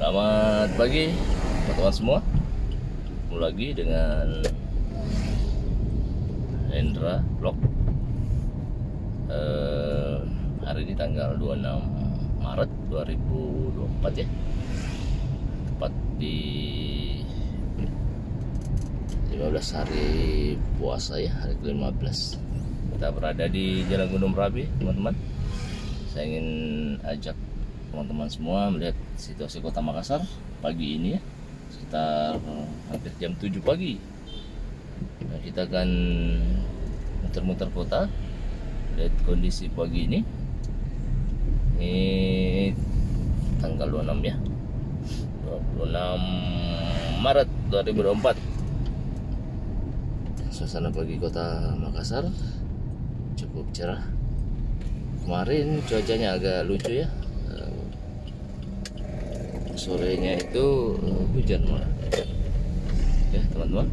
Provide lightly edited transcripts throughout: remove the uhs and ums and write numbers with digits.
Selamat pagi teman-teman semua. Ketemu lagi dengan Hendra Vlog. Hari ini tanggal 26 Maret 2024 ya. Tepat di 15 hari puasa ya, hari ke-15. Kita berada di Jalan Gunung Merapi, teman-teman. Saya ingin ajak teman-teman semua melihat situasi kota Makassar pagi ini ya, sekitar hampir jam 7 pagi. Nah, kita akan muter-muter kota, lihat kondisi pagi ini. Ini tanggal 26 ya, 26 Maret 2024. Suasana pagi kota Makassar cukup cerah. Kemarin cuacanya agak lucu ya, sorenya itu hujan malah ya teman-teman.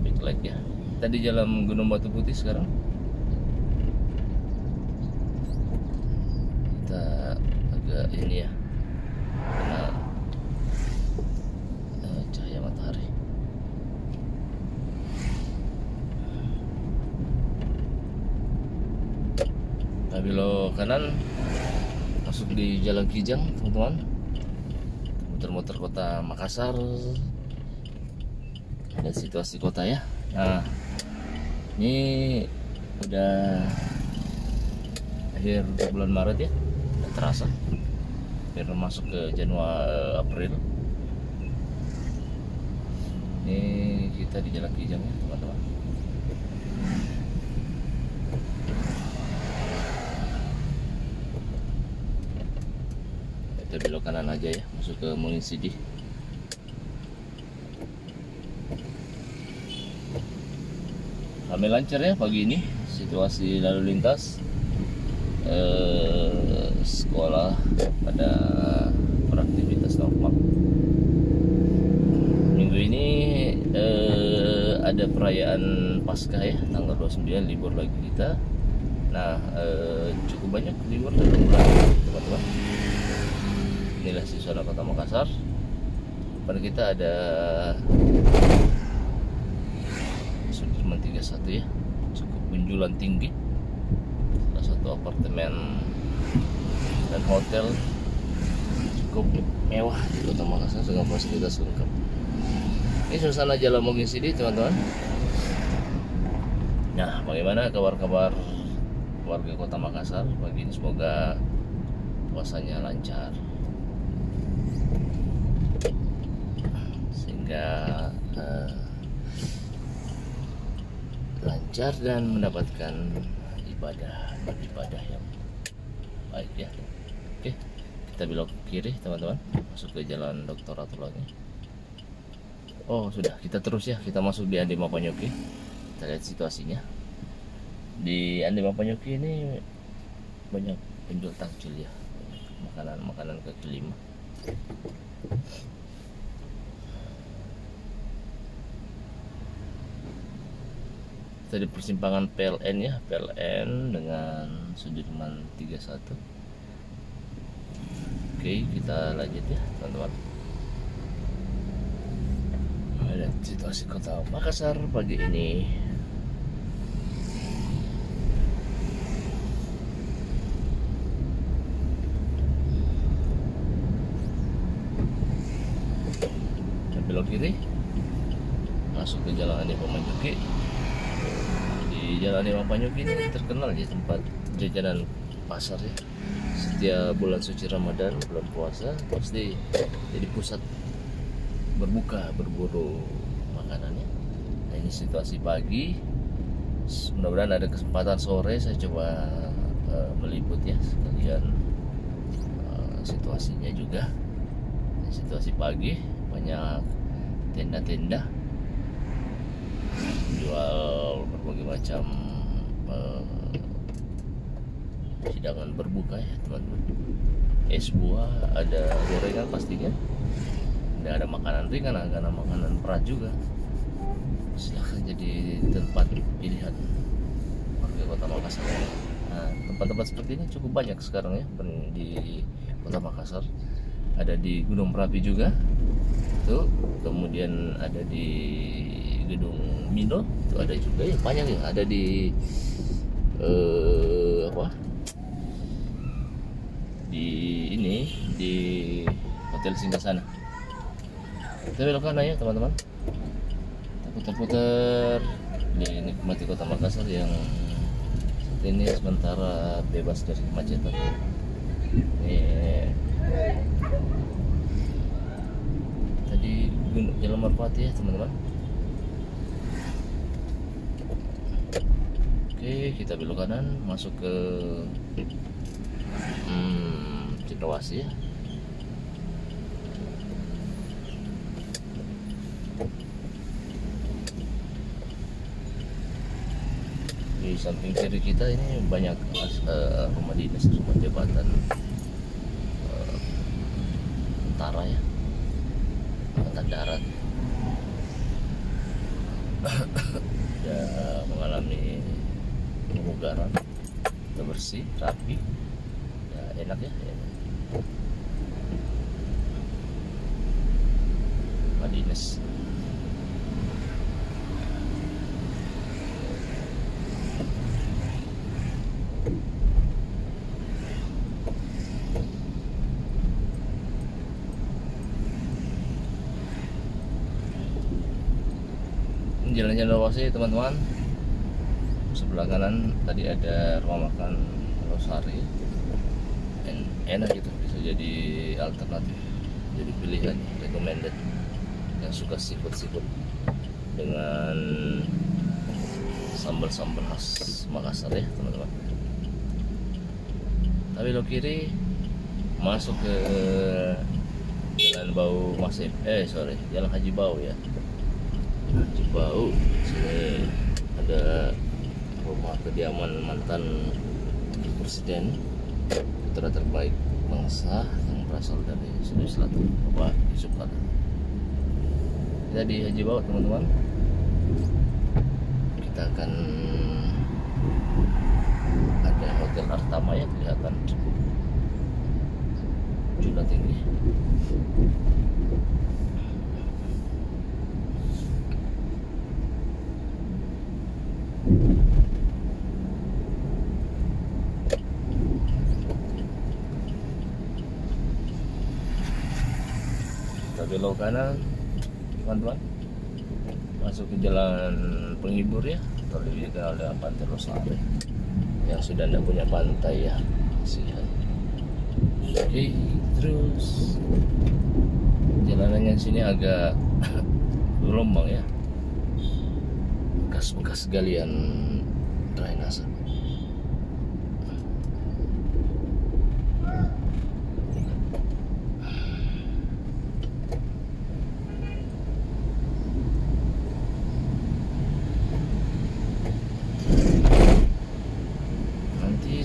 Big light ya. Kita di Jalan Gunung Batu Putih sekarang. Kita agak ini ya, kena cahaya matahari. Kita belok kanan masuk di Jalan Kijang, teman-teman. Muter-muter kota Makassar, lihat situasi kota ya. Nah, ini udah akhir bulan Maret ya, udah terasa hampir masuk ke Januari April. Ini kita di Jalan Kijang ya teman-teman. Kita belok kanan aja ya, masuk ke Munisidi. Kami lancar ya pagi ini, situasi lalu lintas, sekolah pada beraktivitas normal. Minggu ini ada perayaan Paskah ya, tanggal 29 libur lagi kita. Nah, cukup banyak libur dalam bulan teman-teman. Inilah suasana kota Makassar. Pada kita ada Sudirman 31 ya, cukup menjulang tinggi. Salah satu apartemen dan hotel cukup mewah di kota Makassar dengan fasilitas lengkap. Ini suasana Jalan Munisidi teman-teman. Nah, bagaimana kabar-kabar warga kota Makassar pagi ini? Semoga puasanya lancar, sehingga lancar dan mendapatkan beribadah yang baik ya. Oke, kita belok kiri teman-teman, masuk ke Jalan Dr. Atulani. Oh sudah, kita terus ya, kita masuk di Andi Mapanyoki. Kita lihat situasinya di Andi Mapanyoki. Ini banyak penjual takjil ya, makanan kaki lima. Kita di persimpangan PLN ya, PLN dengan Sudirman 31. Oke, kita lanjut ya teman-teman. Lihat situasi kota Makassar pagi ini. Kita belok kiri, masuk ke Jalan Andi Mapanyoki. Di Jalan Andi Mapanyoki ini terkenal ya tempat jajanan pasar ya. Setiap bulan suci Ramadan, bulan puasa, pasti jadi pusat berbuka, berburu makanannya. Nah, ini situasi pagi. Mudah-mudahan ada kesempatan sore saya coba meliput ya sekalian situasinya juga. Situasi pagi, banyak tenda-tenda jual berbagai macam hidangan berbuka ya teman-teman. Es buah, ada gorengan pastinya, dan ada makanan ringan, ada makanan berat juga. Silahkan jadi tempat pilihan warga kota Makassar. Nah, tempat-tempat seperti ini cukup banyak sekarang ya di kota Makassar. ada di Gunung Merapi juga tuh, kemudian ada di Gedung Mino itu ada juga ya, banyak ya, ada di di ini di Hotel Singgasana. Kita belok kanan ya teman-teman, putar-putar dinikmati kota Makassar yang saat ini sementara bebas dari kemacetan. Tadi Jalan Merpati ya teman-teman. Oke, kita belok kanan masuk ke Cendrawasih ya. Di samping kiri kita ini banyak rumah dinas, rumah jabatan tentara ya, angkatan darat. Ya, mengalami pemugaran, udah bersih, rapi, ya enak ya. Rumah dinas. Jalan Cendrawasih teman-teman, sebelah kanan tadi ada rumah makan Rosari, enak gitu, bisa jadi alternatif, jadi pilihan recommended yang suka seafood dengan sambal-sambal khas Makassar ya teman-teman. Tapi lo kiri masuk ke Jalan Bau Masif, Jalan Haji Bau ya. Haji Bau, sini ada rumah kediaman mantan presiden, putra terbaik bangsa yang berasal dari Sulawesi Selatan, Bapak Yusuf Kala. Kita di Haji Bau teman-teman. Kita akan ada Hotel Artama ya, kelihatan cukup tinggi. Belok kanan teman-teman, masuk ke jalan penghibur ya, atau lebih dikenal dengan Pantai Rosari yang sudah tidak punya pantai ya, kasihan. Oke, terus jalanannya sini agak gelombang ya, bekas galian drainase.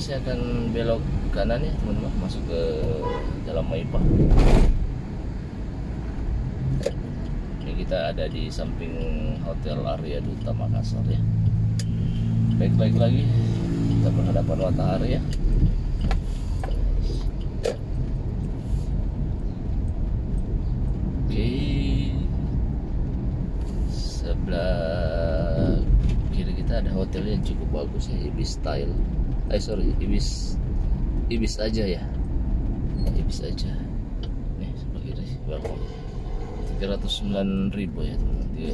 Saya akan belok kanan ya teman-teman, masuk ke Jalan Maipah. Ini kita ada di samping Hotel Arya Duta Makassar ya. Baik lagi, kita berhadapan matahari ya. Oke, sebelah kiri kita ada hotel yang cukup bagus ya, Ibis Style. Ibis aja ya, Ibis aja. Nih sebagai berapa? 309.000 ya teman-teman, di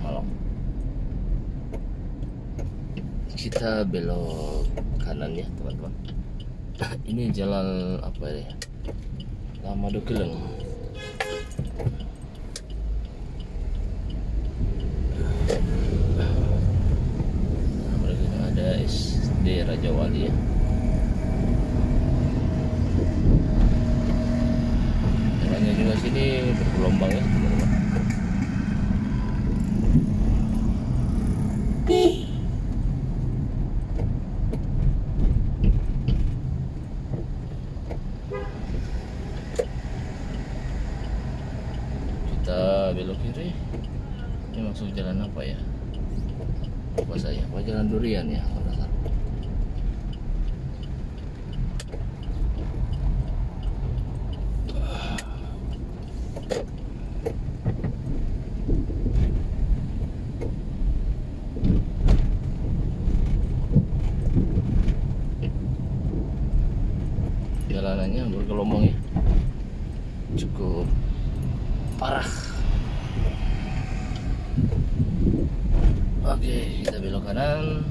malam. Kita belok kanan ya teman-teman. Ini jalan apa ya? Lama Dokeleng. SD Raja Wali ya. Jalannya juga sini bergelombang ya teman-teman. Kita belok kiri. Ini masuk jalan apa ya? Lupa saya, Jalan Durian ya. jalanannya bergelombang ya, cukup parah. Oke, kita belok kanan.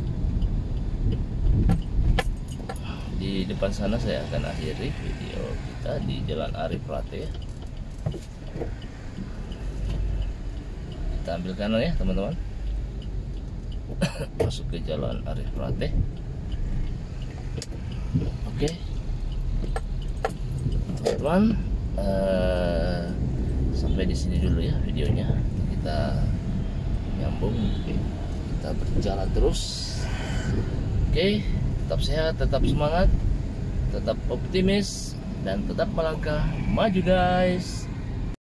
Di depan sana saya akan akhiri video kita di Jalan Arif Prate ya. Kita ambil kanan ya teman-teman. Masuk ke Jalan Arif Prate. Oke, teman-teman, sampai di sini dulu ya videonya. Kita nyambung, kita berjalan terus. Oke, tetap sehat, tetap semangat, tetap optimis, dan tetap melangkah maju guys.